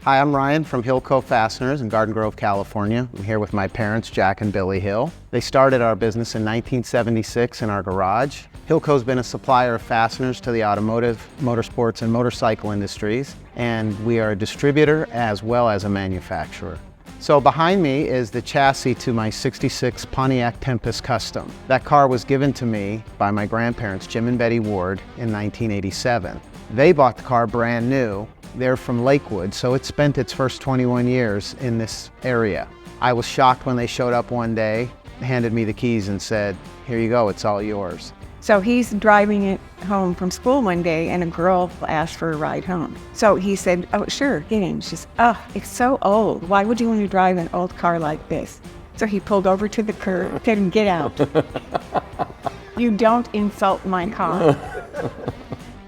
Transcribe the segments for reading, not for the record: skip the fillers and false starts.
Hi, I'm Ryan from Hillco Fasteners in Garden Grove, California. I'm here with my parents, Jack and Billy Hill. They started our business in 1976 in our garage. Hillco's been a supplier of fasteners to the automotive, motorsports, and motorcycle industries, and we are a distributor as well as a manufacturer. So behind me is the chassis to my '66 Pontiac Tempest Custom. That car was given to me by my grandparents, Jim and Betty Ward, in 1987. They bought the car brand new. They're from Lakewood, so it spent its first 21 years in this area. I was shocked when they showed up one day, handed me the keys and said, "Here you go, it's all yours." So he's driving it home from school one day and a girl asked for a ride home. So he said, "Oh, sure, get in." She's, "Oh, it's so old. Why would you want to drive an old car like this?" So he pulled over to the curb, said, "Get out. You don't insult my car."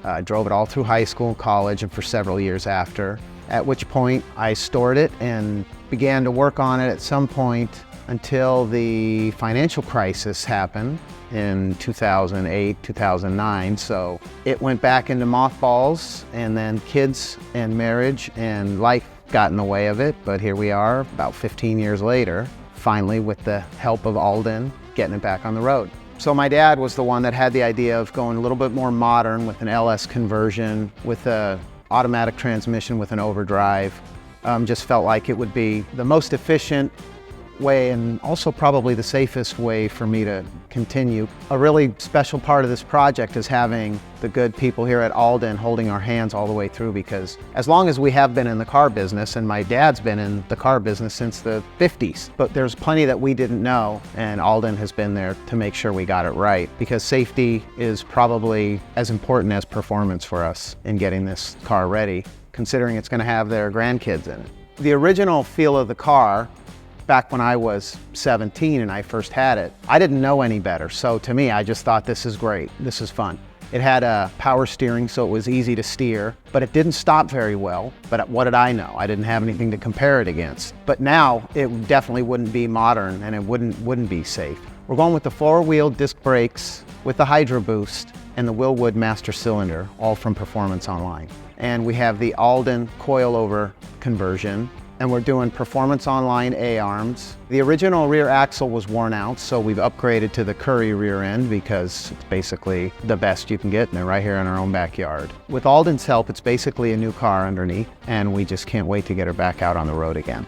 I drove it all through high school and college and for several years after, at which point I stored it and began to work on it at some point until the financial crisis happened in 2008, 2009. So it went back into mothballs, and then kids and marriage and life got in the way of it. But here we are about 15 years later, finally with the help of Aldan, getting it back on the road. So my dad was the one that had the idea of going a little bit more modern with an LS conversion, with a automatic transmission with an overdrive. Just felt like it would be the most efficient way and also probably the safest way for me to continue. A really special part of this project is having the good people here at Aldan holding our hands all the way through, because as long as we have been in the car business, and my dad's been in the car business since the 50s, but there's plenty that we didn't know, and Aldan has been there to make sure we got it right, because safety is probably as important as performance for us in getting this car ready, considering it's going to have their grandkids in it. The original feel of the car, back when I was 17 and I first had it, I didn't know any better. So to me, I just thought, this is great, this is fun. It had a power steering, so it was easy to steer, but it didn't stop very well. But what did I know? I didn't have anything to compare it against. But now it definitely wouldn't be modern, and it wouldn't be safe. We're going with the four-wheel disc brakes with the Hydro Boost and the Willwood master cylinder, all from Performance Online. And we have the Aldan coilover conversion, and we're doing Performance Online A-arms. The original rear axle was worn out, so we've upgraded to the Curry rear end because it's basically the best you can get, and they're right here in our own backyard. With Aldan's help, it's basically a new car underneath, and we just can't wait to get her back out on the road again.